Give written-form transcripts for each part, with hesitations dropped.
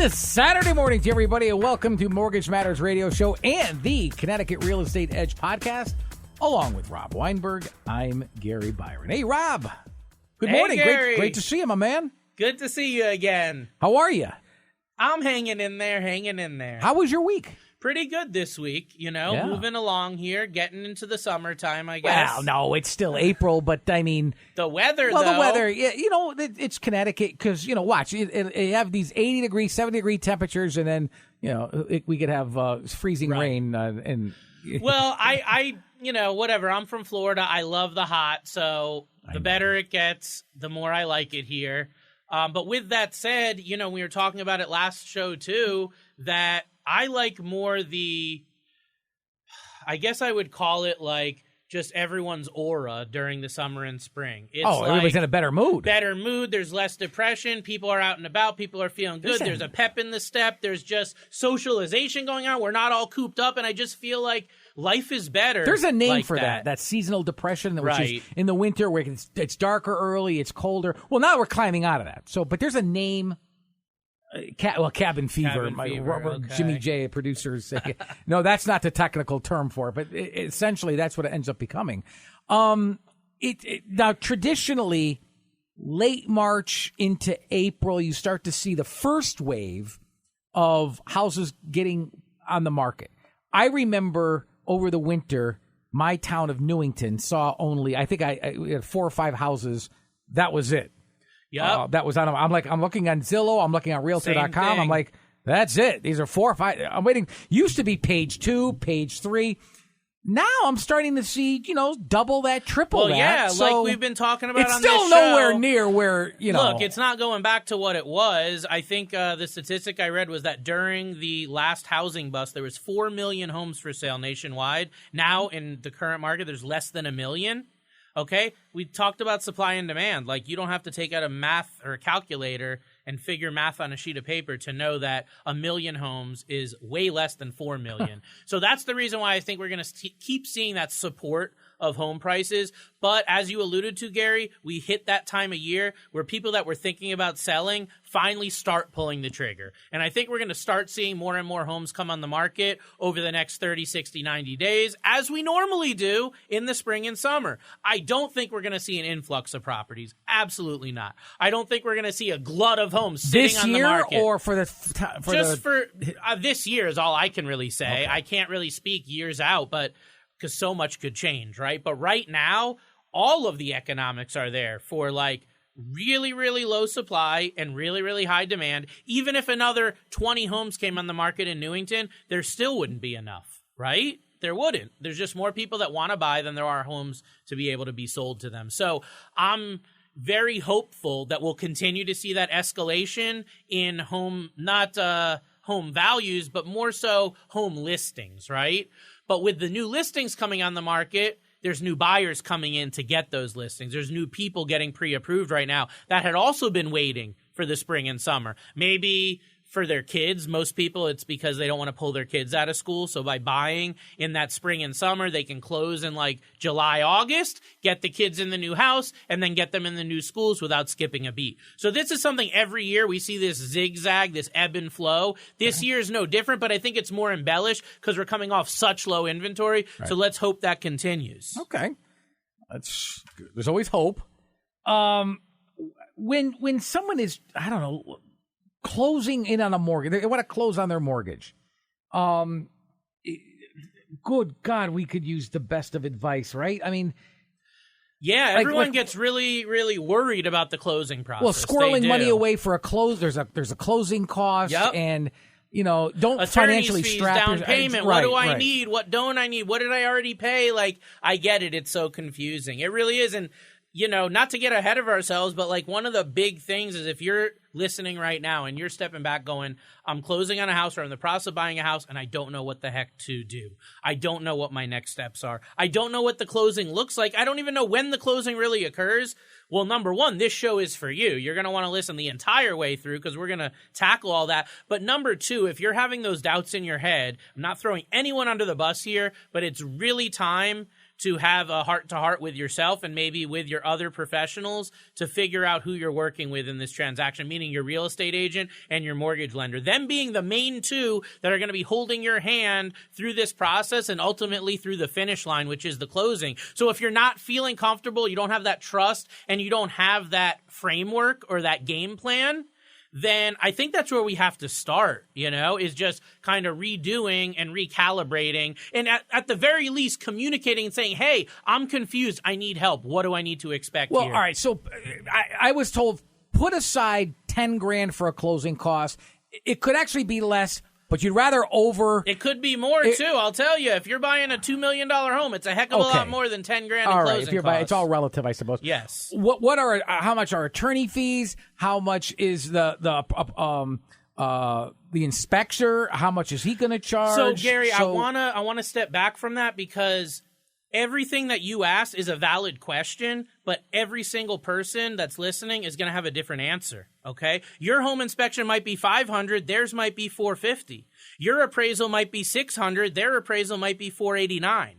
Good Saturday morning to everybody, and welcome to Mortgage Matters Radio Show and the Connecticut Real Estate Edge podcast, along with Rob Weinberg. I'm Gary Byron. Hey, Rob. Good morning. Gary. Great to see you, my man. Good to see you again. How are you? I'm hanging in there. How was your week? Pretty good this week, moving along here, getting into the summertime, I guess. Well, no, it's still April, but I mean... The weather, well, though. the weather, yeah, it's Connecticut because, watch, you have these 80-degree, 70-degree temperatures, and then, we could have freezing rain. Well, I whatever. I'm from Florida. I love the hot, so the better it gets, the more I like it here. But with that said, we were talking about it last show, too, that I like more I guess I would call it like just everyone's aura during the summer and spring. It's everybody's in a better mood. Better mood. There's less depression. People are out and about. People are feeling good. There's a pep in the step. There's just socialization going on. We're not all cooped up, and I just feel like life is better. There's a name like for that seasonal depression, which right. is in the winter where it's darker early, it's colder. Well, now we're climbing out of that. But there's a name. Cabin fever. Okay. Jimmy J, producers say. No, that's not the technical term for it, but essentially that's what it ends up becoming. Now, traditionally, late March into April, you start to see the first wave of houses getting on the market. I remember over the winter, my town of Newington saw only, I think we had 4 or 5 houses. That was it. Yeah, that was on. I'm looking on Zillow. I'm looking on Realtor.com. I'm like, that's it. These are 4 or 5. I'm waiting. Used to be page 2, page 3. Now I'm starting to see, double that, triple that. Well, yeah, so like we've been talking about on this show. It's still nowhere near where, Look, it's not going back to what it was. I think the statistic I read was that during the last housing bust, there was 4 million homes for sale nationwide. Now, in the current market, there's less than 1 million. Okay, we talked about supply and demand. Like, you don't have to take out a math or a calculator and figure math on a sheet of paper to know that 1 million homes is way less than 4 million. So that's the reason why I think we're going to keep seeing that support of home prices. But as you alluded to, Gary, we hit that time of year where people that were thinking about selling finally start pulling the trigger. And I think we're going to start seeing more and more homes come on the market over the next 30, 60, 90 days, as we normally do in the spring and summer. I don't think we're going to see an influx of properties. Absolutely not. I don't think we're going to see a glut of homes sitting on the market. This year or for this year is all I can really say. Okay. I can't really speak years out, but because so much could change, right? But right now, all of the economics are there for like really, really low supply and really, really high demand. Even if another 20 homes came on the market in Newington, there still wouldn't be enough, right? There wouldn't. There's just more people that want to buy than there are homes to be able to be sold to them. So I'm very hopeful that we'll continue to see that escalation in home, not home values, but more so home listings, right? But with the new listings coming on the market, there's new buyers coming in to get those listings. There's new people getting pre-approved right now that had also been waiting for the spring and summer. Maybe for their kids, most people, it's because they don't want to pull their kids out of school. So by buying in that spring and summer, they can close in like July, August, get the kids in the new house, and then get them in the new schools without skipping a beat. So this is something every year we see this zigzag, this ebb and flow. This year is no different, but I think it's more embellished because we're coming off such low inventory. Right. So let's hope that continues. Okay. There's always hope. When someone is, I don't know, closing in on a mortgage, they want to close on their mortgage. Good God, we could use the best of advice, right? I mean, yeah, everyone gets really, really worried about the closing process. Well, squirreling money away for a close, there's a closing cost, and don't attorney's financially fees, strap down payment. Right, what do I need? What don't I need? What did I already pay? Like, I get it. It's so confusing. It really is, and not to get ahead of ourselves, but like one of the big things is if you're listening right now and you're stepping back going, I'm closing on a house or I'm in the process of buying a house and I don't know what the heck to do. I don't know what my next steps are. I don't know what the closing looks like. I don't even know when the closing really occurs. Well, number one, this show is for you. You're going to want to listen the entire way through because we're going to tackle all that. But number two, if you're having those doubts in your head, I'm not throwing anyone under the bus here, but it's really time to have a heart-to-heart with yourself and maybe with your other professionals to figure out who you're working with in this transaction, meaning your real estate agent and your mortgage lender. Them being the main two that are going to be holding your hand through this process and ultimately through the finish line, which is the closing. So if you're not feeling comfortable, you don't have that trust, and you don't have that framework or that game plan, then I think that's where we have to start, is just kind of redoing and recalibrating. And at the very least, communicating and saying, hey, I'm confused. I need help. What do I need to expect here? All right. So I was told, put aside $10,000 for a closing cost. It could actually be less, but you'd rather It could be more, too. I'll tell you. If you're buying a $2 million home, it's a heck of a lot more than $10,000 in closing costs. It's all relative, I suppose. Yes. How much are attorney fees? How much is the inspector? How much is he going to charge? So, Gary, I wanna step back from that, because everything that you asked is a valid question, but every single person that's listening is going to have a different answer, okay? Your home inspection might be $500, theirs might be $450. Your appraisal might be $600, their appraisal might be $489.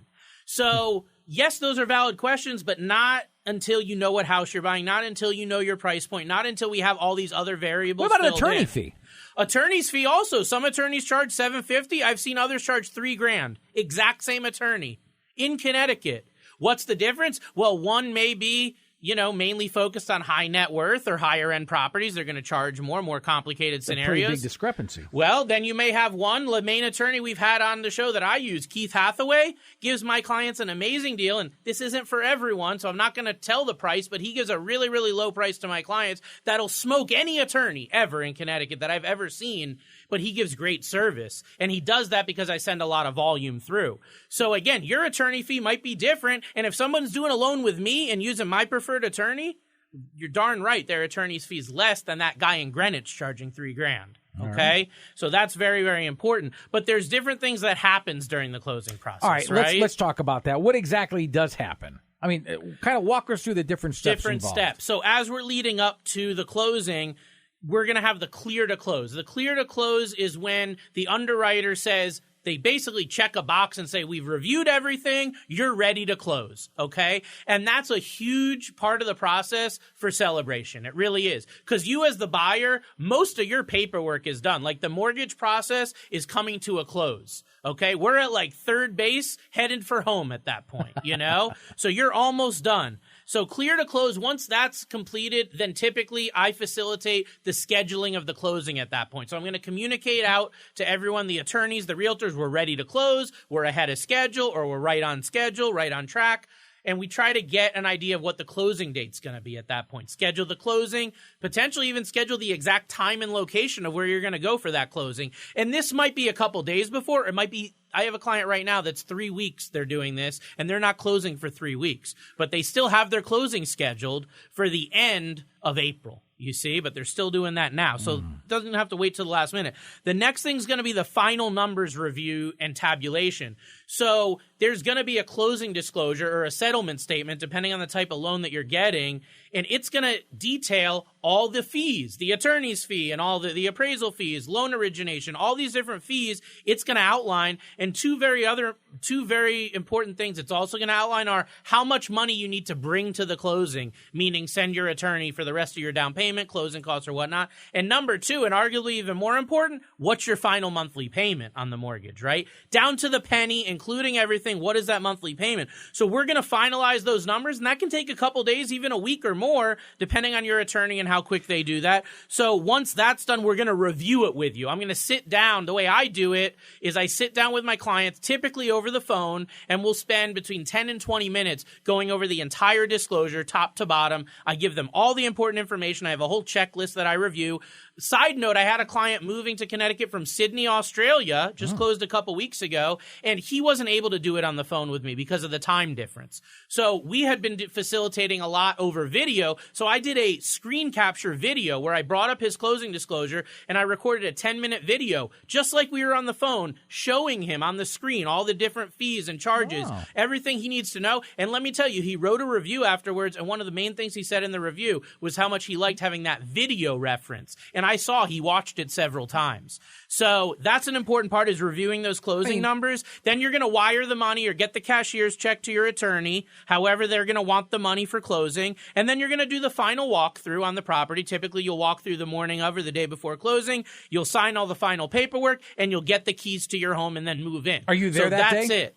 So, yes, those are valid questions, but not until you know what house you're buying, not until you know your price point, not until we have all these other variables. What about an attorney fee? Attorney's fee also. Some attorneys charge $750. I've seen others charge $3,000. Exact same attorney. In Connecticut. What's the difference? Well, one may be, mainly focused on high net worth or higher end properties. They're going to charge more complicated scenarios. Pretty big discrepancy. Well, then you may have one. The main attorney we've had on the show that I use, Keith Hathaway, gives my clients an amazing deal. And this isn't for everyone, so I'm not going to tell the price, but he gives a really, really low price to my clients that'll smoke any attorney ever in Connecticut that I've ever seen. But he gives great service. And he does that because I send a lot of volume through. So again, your attorney fee might be different. And if someone's doing a loan with me and using my preferred attorney, you're darn right, their attorney's fee's less than that guy in Greenwich charging $3,000. Okay? Right. So that's very, very important. But there's different things that happens during the closing process. All right? Let's talk about that. What exactly does happen? I mean, kind of walk us through the different steps involved. So as we're leading up to the closing, we're going to have the clear to close. The clear to close is when the underwriter says, they basically check a box and say, we've reviewed everything, you're ready to close, okay? And that's a huge part of the process for Celebration. It really is. Because you as the buyer, most of your paperwork is done. Like the mortgage process is coming to a close, okay? We're at like third base, headed for home at that point, So you're almost done. So clear to close, once that's completed, then typically I facilitate the scheduling of the closing at that point. So I'm going to communicate out to everyone, the attorneys, the realtors, we're ready to close, we're ahead of schedule, or we're right on schedule, right on track. And we try to get an idea of what the closing date's going to be at that point. Schedule the closing, potentially even schedule the exact time and location of where you're going to go for that closing. And this might be a couple days before. It might be, I have a client right now that's 3 weeks they're doing this, and they're not closing for 3 weeks. But they still have their closing scheduled for the end of April. You see, but they're still doing that now. So it doesn't have to wait till the last minute. The next thing is going to be the final numbers review and tabulation. So there's going to be a closing disclosure or a settlement statement, depending on the type of loan that you're getting. And it's going to detail all the fees, the attorney's fee and all the appraisal fees, loan origination, all these different fees. It's going to outline. And two very important things it's also going to outline are how much money you need to bring to the closing, meaning send your attorney for the rest of your down payment, closing costs or whatnot. And number two, and arguably even more important, what's your final monthly payment on the mortgage, right? Down to the penny, including everything. What is that monthly payment? So we're going to finalize those numbers, and that can take a couple days, even a week or more, depending on your attorney and how quick they do that. So once that's done, we're going to review it with you. I'm going to sit down. The way I do it is I sit down with my clients, typically over the phone, and we'll spend between 10 and 20 minutes going over the entire disclosure, top to bottom. I give them all the important information. I have a whole checklist that I review. Side note, I had a client moving to Connecticut from Sydney, Australia, just closed a couple weeks ago, and he wasn't able to do it on the phone with me because of the time difference. So we had been facilitating a lot over video, so I did a screen capture video where I brought up his closing disclosure, and I recorded a 10-minute video, just like we were on the phone, showing him on the screen all the different fees and charges, everything he needs to know. And let me tell you, he wrote a review afterwards, and one of the main things he said in the review was how much he liked having that video reference. And I saw he watched it several times. So that's an important part, is reviewing those closing numbers. Then you're going to wire the money or get the cashier's check to your attorney, however they're going to want the money for closing. And then you're going to do the final walkthrough on the property. Typically, you'll walk through the morning of or the day before closing. You'll sign all the final paperwork, and you'll get the keys to your home and then move in. Are you there that day? That's it.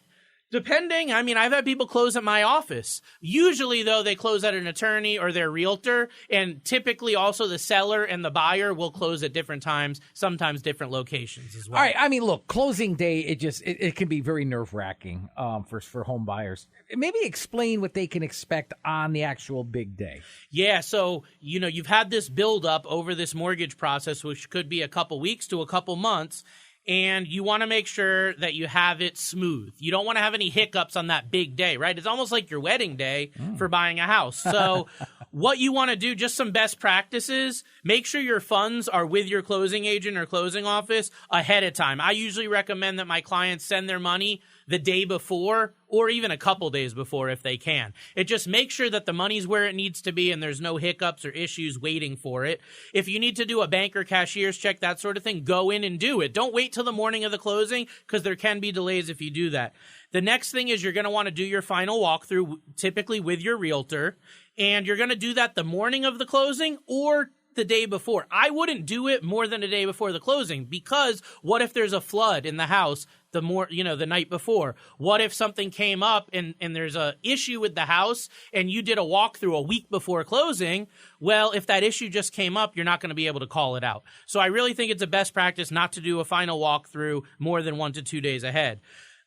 Depending, I mean, I've had people close at my office. Usually, though, they close at an attorney or their realtor, and typically also the seller and the buyer will close at different times, sometimes different locations as well. All right, I mean, look, closing day, it can be very nerve-wracking for home buyers. Maybe explain what they can expect on the actual big day. Yeah, so, you've had this build-up over this mortgage process, which could be a couple weeks to a couple months, and you want to make sure that you have it smooth. You don't want to have any hiccups on that big day, right? It's almost like your wedding day for buying a house. So what you want to do, just some best practices, make sure your funds are with your closing agent or closing office ahead of time. I usually recommend that my clients send their money the day before or even a couple days before if they can. It just makes sure that the money's where it needs to be and there's no hiccups or issues waiting for it. If you need to do a bank or cashier's check, that sort of thing, go in and do it. Don't wait till the morning of the closing, because there can be delays if you do that. The next thing is you're going to want to do your final walkthrough, typically with your realtor, and you're going to do that the morning of the closing or the day before. I wouldn't do it more than a day before the closing, because what if there's a flood in the house the night before? What if something came up and there's a issue with the house and you did a walkthrough a week before closing? Well, if that issue just came up, you're not going to be able to call it out. So I really think it's a best practice not to do a final walkthrough more than 1 to 2 days ahead.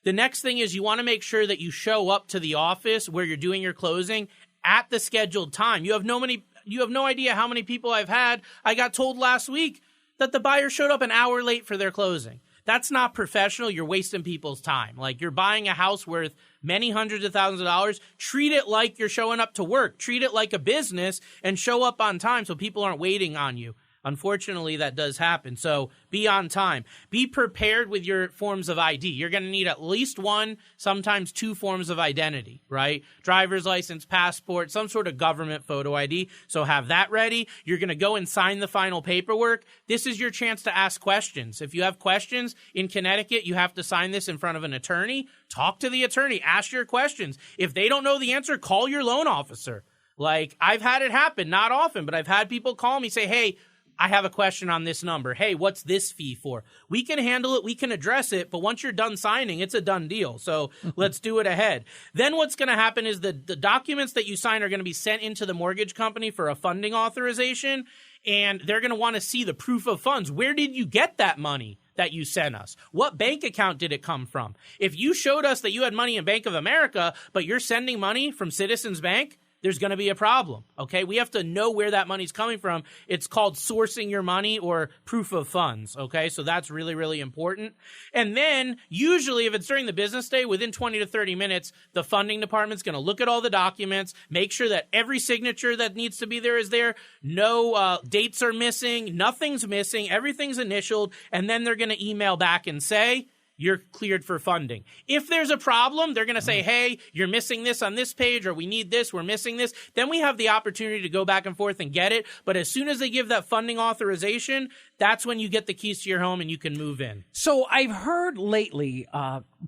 The next thing is you want to make sure that you show up to the office where you're doing your closing at the scheduled time. You have no idea how many people I've had. I got told last week that the buyer showed up an hour late for their closing. That's not professional. You're wasting people's time. Like, you're buying a house worth many hundreds of thousands of dollars. Treat it like you're showing up to work. Treat it like a business and show up on time so people aren't waiting on you. Unfortunately, that does happen. So be on time. Be prepared with your forms of ID. You're going to need at least one, sometimes two forms of identity, right? Driver's license, passport, some sort of government photo ID. So have that ready. You're going to go and sign the final paperwork. This is your chance to ask questions. If you have questions in Connecticut, you have to sign this in front of an attorney. Talk to the attorney. Ask your questions. If they don't know the answer, call your loan officer. Like, I've had it happen, not often, but I've had people call me, say, hey, I have a question on this number. Hey, what's this fee for? We can handle it. We can address it. But once you're done signing, it's a done deal. So let's do it ahead. Then what's going to happen is the documents that you sign are going to be sent into the mortgage company for a funding authorization. And they're going to want to see the proof of funds. Where did you get that money that you sent us? What bank account did it come from? If you showed us that you had money in Bank of America, but you're sending money from Citizens Bank, there's going to be a problem, okay? We have to know where that money's coming from. It's called sourcing your money or proof of funds, okay? So that's really, really important. And then usually if it's during the business day, within 20 to 30 minutes, the funding department's going to look at all the documents, make sure that every signature that needs to be there is there. No dates are missing. Nothing's missing. Everything's initialed. And then they're going to email back and say, you're cleared for funding. If there's a problem, they're going to say, hey, you're missing this on this page, or we need this, we're missing this. Then we have the opportunity to go back and forth and get it. But as soon as they give that funding authorization, that's when you get the keys to your home and you can move in. So I've heard lately,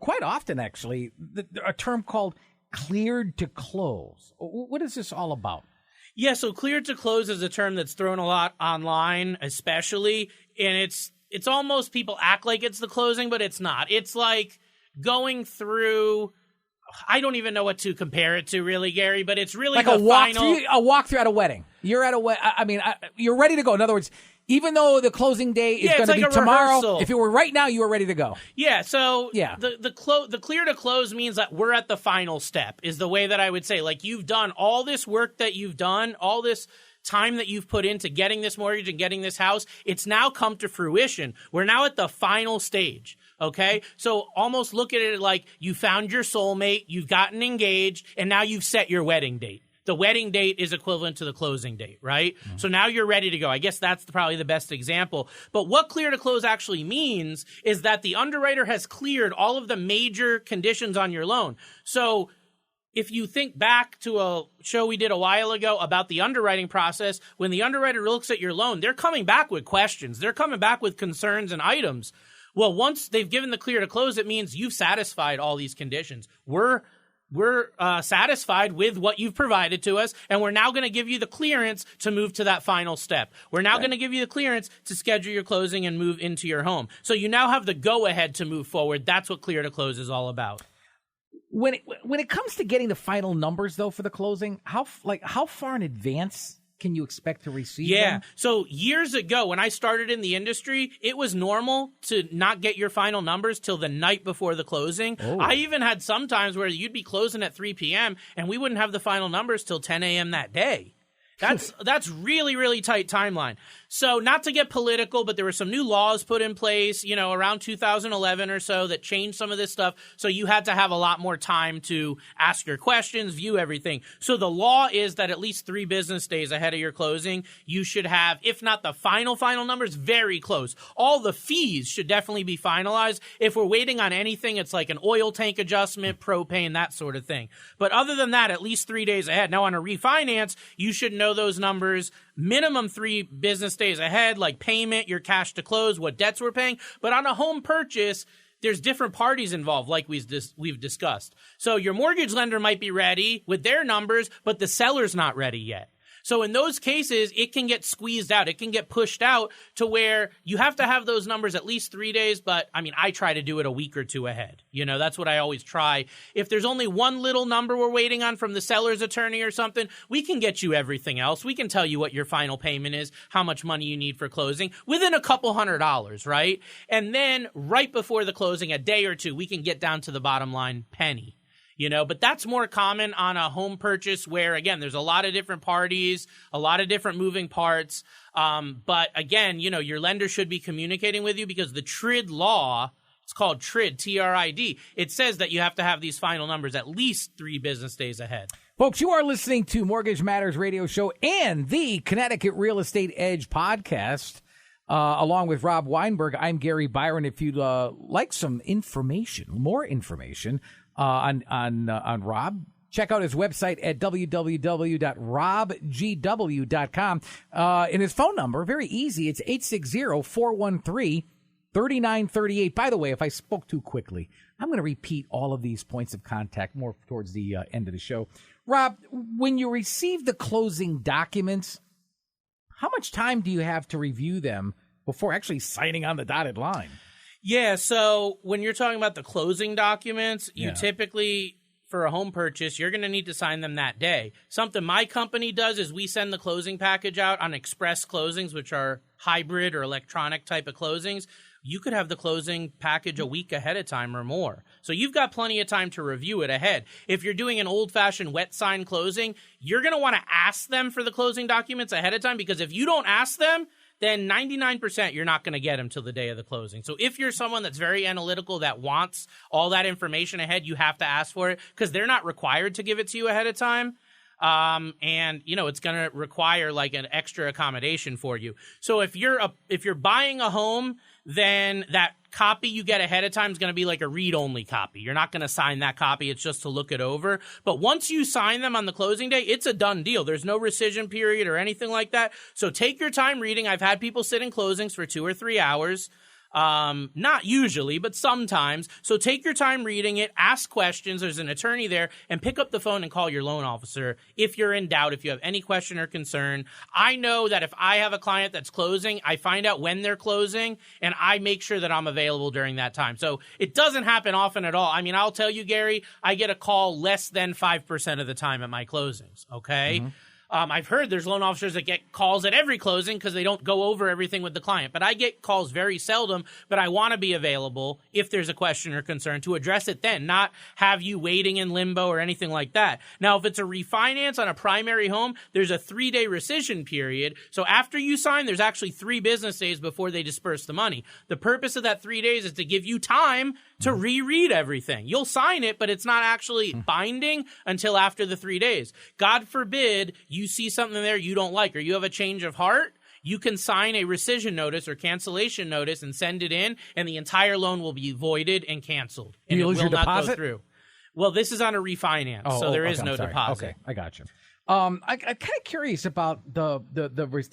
quite often actually, a term called cleared to close. What is this all about? Yeah, so cleared to close is a term that's thrown a lot online, especially, and it's almost, people act like it's the closing, but it's not. It's like going through, I don't even know what to compare it to really, Gary, but it's really like a walkthrough at a wedding. You're at a wedding. I mean, you're ready to go. In other words, even though the closing day is going to be tomorrow, rehearsal. If it were right now, you were ready to go. Yeah, so the clear to close means that we're at the final step, is the way that I would say. Like, you've done all this work that you've done, all this time that you've put into getting this mortgage and getting this house, it's now come to fruition. We're now at the final stage, okay? So almost look at it like you found your soulmate, you've gotten engaged, and now you've set your wedding date. The wedding date is equivalent to the closing date, right? Mm-hmm. So now you're ready to go. I guess that's probably the best example. But what clear to close actually means is that the underwriter has cleared all of the major conditions on your loan. So if you think back to a show we did a while ago about the underwriting process, when the underwriter looks at your loan, they're coming back with questions. They're coming back with concerns and items. Well, once they've given the clear to close, it means you've satisfied all these conditions. We're satisfied with what you've provided to us, and we're now going to give you the clearance to move to that final step. We're now going to give you the clearance to schedule your closing and move into your home. So you now have the go-ahead to move forward. That's what clear to close is all about. When it comes to getting the final numbers, though, for the closing, how far in advance can you expect to receive them? So years ago, when I started in the industry, it was normal to not get your final numbers till the night before the closing. Oh. I even had some times where you'd be closing at 3 p.m. and we wouldn't have the final numbers till 10 a.m. that day. That's really, really tight timeline. So not to get political, but there were some new laws put in place, around 2011 or so that changed some of this stuff. So you had to have a lot more time to ask your questions, view everything. So the law is that at least 3 business days ahead of your closing, you should have, if not the final numbers, very close. All the fees should definitely be finalized. If we're waiting on anything, it's like an oil tank adjustment, propane, that sort of thing. But other than that, at least 3 days ahead. Now on a refinance, you should know those numbers minimum 3 business days ahead, like payment, your cash to close, what debts we're paying. But on a home purchase, there's different parties involved, like we've discussed. So your mortgage lender might be ready with their numbers, but the seller's not ready yet. So in those cases, it can get squeezed out. It can get pushed out to where you have to have those numbers at least 3 days. But I try to do it a week or 2 ahead. That's what I always try. If there's only one little number we're waiting on from the seller's attorney or something, we can get you everything else. We can tell you what your final payment is, how much money you need for closing within a couple $100s, right? And then right before the closing, a day or 2, we can get down to the bottom line penny. But that's more common on a home purchase where, again, there's a lot of different parties, a lot of different moving parts. But again, your lender should be communicating with you because the TRID law, it's called TRID, T-R-I-D. It says that you have to have these final numbers at least 3 business days ahead. Folks, you are listening to Mortgage Matters Radio Show and the Connecticut Real Estate Edge podcast. Along with Rob Weinberg, I'm Gary Byron. If you'd like some more information on Rob, check out his website at www.robgw.com. And his phone number, very easy, it's 860-413-3938. By the way, if I spoke too quickly, I'm going to repeat all of these points of contact more towards the end of the show. Rob, when you receive the closing documents, how much time do you have to review them before actually signing on the dotted line? Yeah, so when you're talking about the closing documents, you typically, for a home purchase, you're going to need to sign them that day. Something my company does is we send the closing package out on express closings, which are hybrid or electronic type of closings. You could have the closing package a week ahead of time or more. So you've got plenty of time to review it ahead. If you're doing an old-fashioned wet sign closing, you're going to want to ask them for the closing documents ahead of time because if you don't ask them, then 99% you're not going to get them till the day of the closing. So if you're someone that's very analytical that wants all that information ahead, you have to ask for it because they're not required to give it to you ahead of time. And it's going to require like an extra accommodation for you. So if you're buying a home, then that copy you get ahead of time is going to be like a read-only copy. You're not going to sign that copy. It's just to look it over. But once you sign them on the closing day, it's a done deal. There's no rescission period or anything like that. So take your time reading. I've had people sit in closings for 2 or 3 hours. Not usually, but sometimes. So take your time reading it, ask questions. There's an attorney there, and pick up the phone and call your loan officer if you're in doubt, if you have any question or concern. I know that if I have a client that's closing, I find out when they're closing, and I make sure that I'm available during that time. So it doesn't happen often at all. I'll tell you, Gary, I get a call less than 5% of the time at my closings, okay? Mm-hmm. I've heard there's loan officers that get calls at every closing because they don't go over everything with the client. But I get calls very seldom, but I want to be available if there's a question or concern to address it then, not have you waiting in limbo or anything like that. Now, if it's a refinance on a primary home, there's a 3-day rescission period. So after you sign, there's actually 3 business days before they disperse the money. The purpose of that 3 days is to give you time to reread everything. You'll sign it, but it's not actually binding until after the 3 days. God forbid you see something there you don't like or you have a change of heart, you can sign a rescission notice or cancellation notice and send it in, and the entire loan will be voided and canceled. And you lose your deposit? Not go through. Well, this is on a refinance, so there is no deposit. Okay, I got you. I'm kind of curious about the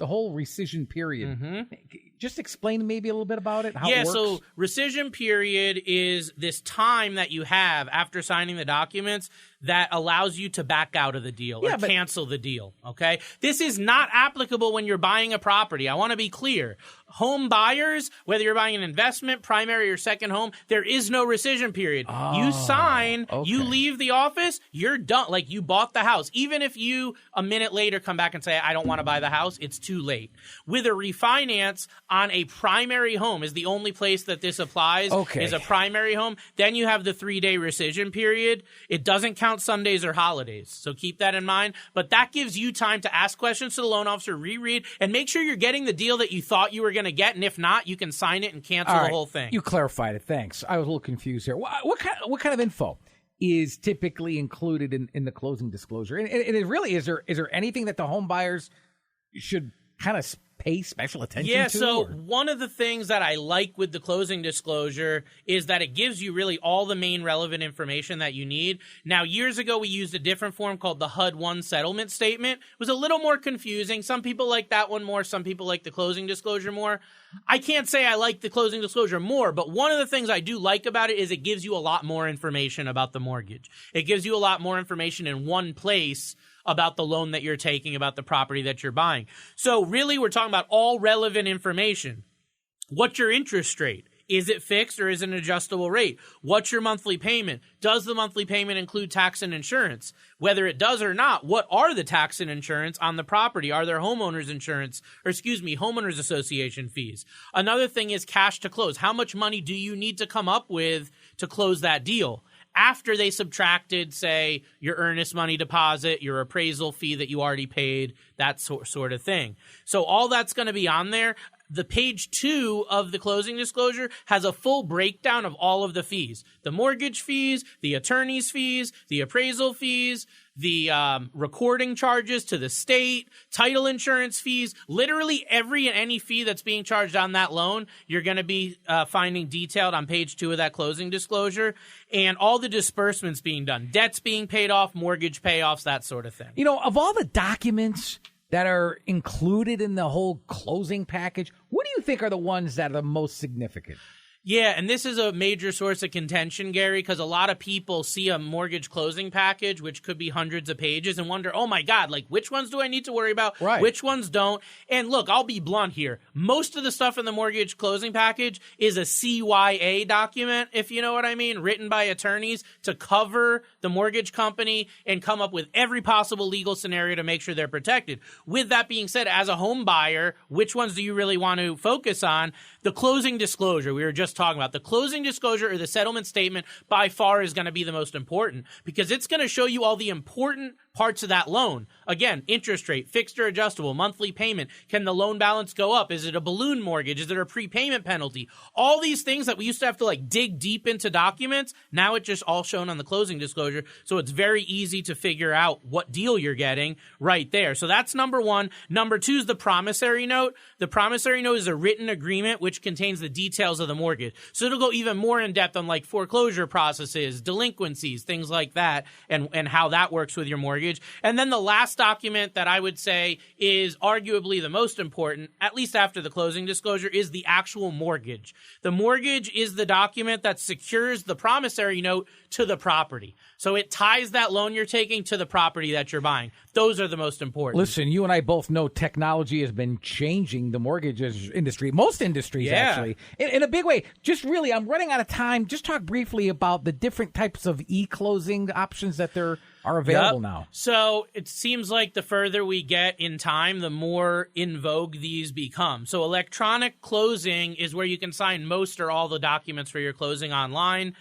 whole rescission period. Mm-hmm. Just explain maybe a little bit about it, how it works. So rescission period is this time that you have after signing the documents that allows you to back out of the deal or cancel the deal, okay? This is not applicable when you're buying a property. I want to be clear. Home buyers, whether you're buying an investment, primary or second home, there is no rescission period. You sign, you leave the office, you're done. Like, you bought the house. Even if you a minute later come back and say, I don't want to buy the house, it's too late. With a refinance on a primary home is the only place that this applies, is a primary home. Then you have the 3-day rescission period. It doesn't count Sundays or holidays, so keep that in mind. But that gives you time to ask questions to the loan officer, reread, and make sure you're getting the deal that you thought you were going to get. And if not, you can sign it and cancel the whole thing. You clarified it. Thanks. I was a little confused here. What kind of info is typically included in the closing disclosure? And it really is there anything that the home buyers should kind of pay special attention to? Yeah, so one of the things that I like with the closing disclosure is that it gives you really all the main relevant information that you need. Now, years ago, we used a different form called the HUD-1 settlement statement. It was a little more confusing. Some people like that one more. Some people like the closing disclosure more. I can't say I like the closing disclosure more, but one of the things I do like about it is it gives you a lot more information about the mortgage. It gives you a lot more information in one place about the loan that you're taking, about the property that you're buying. So really, we're talking about all relevant information. What's your interest rate? Is it fixed or is it an adjustable rate? What's your monthly payment? Does the monthly payment include tax and insurance? Whether it does or not, what are the tax and insurance on the property? Are there homeowners association fees? Another thing is cash to close. How much money do you need to come up with to close that deal? After they subtracted, say, your earnest money deposit, your appraisal fee that you already paid, that sort of thing. So all that's going to be on there. The page 2 of the closing disclosure has a full breakdown of all of the fees. The mortgage fees, the attorney's fees, the appraisal fees, the recording charges to the state, title insurance fees, literally every and any fee that's being charged on that loan, you're going to be finding detailed on page 2 of that closing disclosure, and all the disbursements being done, debts being paid off, mortgage payoffs, that sort of thing. You know, of all the documents that are included in the whole closing package, what do you think are the ones that are the most significant? Yeah, and this is a major source of contention, Gary, because a lot of people see a mortgage closing package, which could be hundreds of pages, and wonder, oh my God, like, which ones do I need to worry about? Right. Which ones don't? And look, I'll be blunt here. Most of the stuff in the mortgage closing package is a CYA document, if you know what I mean, written by attorneys to cover the mortgage company and come up with every possible legal scenario to make sure they're protected. With that being said, as a home buyer, which ones do you really want to focus on? The closing disclosure, we were just talking about. The closing disclosure or the settlement statement by far is going to be the most important because it's going to show you all the important parts of that loan. Again, interest rate, fixed or adjustable, monthly payment. Can the loan balance go up? Is it a balloon mortgage? Is it a prepayment penalty? All these things that we used to have to like dig deep into documents, now it's just all shown on the closing disclosure. So it's very easy to figure out what deal you're getting right there. So that's number one. Number two is the promissory note. The promissory note is a written agreement which contains the details of the mortgage. So it'll go even more in depth on like foreclosure processes, delinquencies, things like that, and how that works with your mortgage. And then the last document that I would say is arguably the most important, at least after the closing disclosure, is the actual mortgage. The mortgage is the document that secures the promissory note to the property. So it ties that loan you're taking to the property that you're buying. Those are the most important. Listen, you and I both know technology has been changing the mortgage industry, most industries actually, in a big way. Just really, I'm running out of time. Just talk briefly about the different types of e-closing options that there are available now. So it seems like the further we get in time, the more in vogue these become. So electronic closing is where you can sign most or all the documents for your closing online.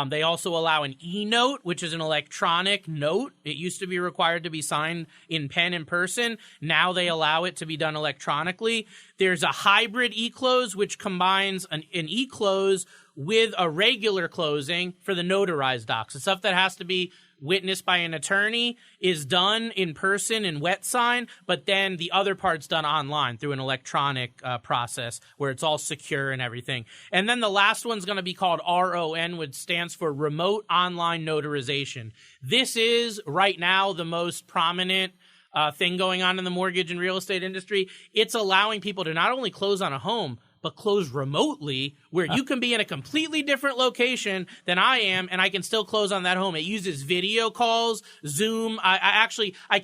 They also allow an e-note, which is an electronic note. It used to be required to be signed in pen in person. Now they allow it to be done electronically. There's a hybrid e-close, which combines an e-close with a regular closing for the notarized docs. The stuff that has to be witnessed by an attorney is done in person in wet sign, but then the other part's done online through an electronic process where it's all secure and everything. And then the last one's going to be called RON, which stands for Remote Online Notarization. This is right now the most prominent thing going on in the mortgage and real estate industry. It's allowing people to not only close on a home, but close remotely, where you can be in a completely different location than I am, and I can still close on that home. It uses video calls, Zoom. I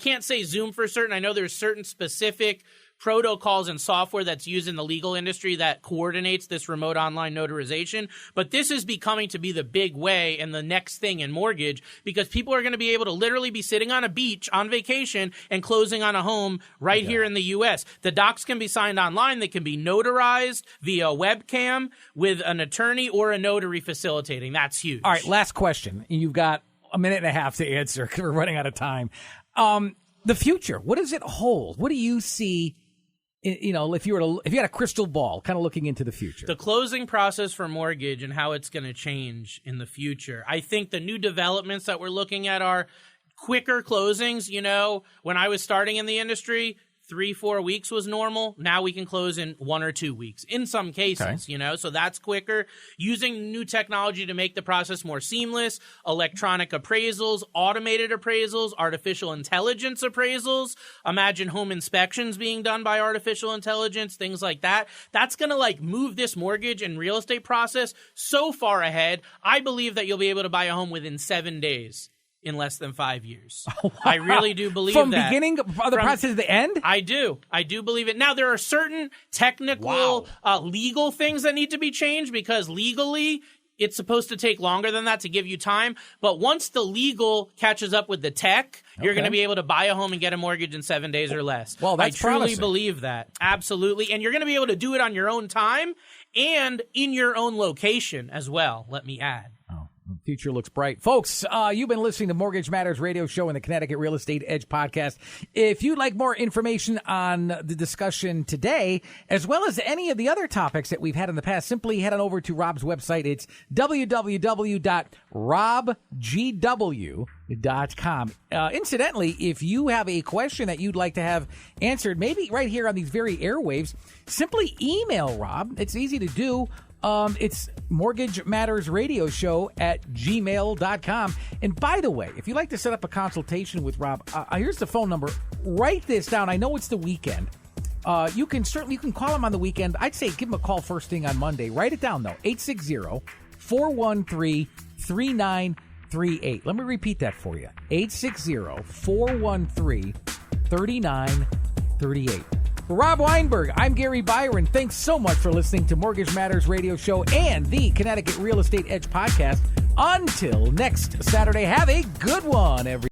can't say Zoom for certain. I know there's certain specific protocols and software that's used in the legal industry that coordinates this remote online notarization. But this is becoming to be the big way and the next thing in mortgage, because people are going to be able to literally be sitting on a beach on vacation and closing on a home right here in the U.S. The docs can be signed online. They can be notarized via webcam with an attorney or a notary facilitating. That's huge. All right, last question. You've got a minute and a half to answer because we're running out of time. The future, what does it hold? What do you see? You know, if you had a crystal ball, kind of looking into the future, the closing process for mortgage and how it's going to change in the future. I think the new developments that we're looking at are quicker closings. You know, when I was starting in the industry, 3-4 weeks was normal. Now we can close in 1 or 2 weeks in some cases, you know, so that's quicker. Using new technology to make the process more seamless, electronic appraisals, automated appraisals, artificial intelligence appraisals. Imagine home inspections being done by artificial intelligence, things like that. That's going to like move this mortgage and real estate process so far ahead. I believe that you'll be able to buy a home within 7 days. In less than 5 years. Wow. I really do believe From that. Beginning of the process to the end? I do believe it. Now, there are certain technical, legal things that need to be changed because legally it's supposed to take longer than that to give you time. But once the legal catches up with the tech, you're going to be able to buy a home and get a mortgage in 7 days or less. Well, that's I truly promising. believe that. Absolutely. And you're going to be able to do it on your own time and in your own location as well, let me add. Future looks bright. Folks, you've been listening to Mortgage Matters radio show and the Connecticut Real Estate Edge podcast. If you'd like more information on the discussion today, as well as any of the other topics that we've had in the past, simply head on over to Rob's website. It's www.robgw.com. Incidentally, if you have a question that you'd like to have answered, maybe right here on these very airwaves, simply email Rob. It's easy to do. It's Mortgage Matters Radio Show at gmail.com. And by the way, if you'd like to set up a consultation with Rob, here's the phone number. Write this down. I know it's the weekend. You can call him on the weekend. I'd say give him a call first thing on Monday. Write it down, though. 860-413-3938. Let me repeat that for you. 860-413-3938. For Rob Weinberg, I'm Gary Byron. Thanks so much for listening to Mortgage Matters Radio Show and the Connecticut Real Estate Edge podcast. Until next Saturday, have a good one, everyone.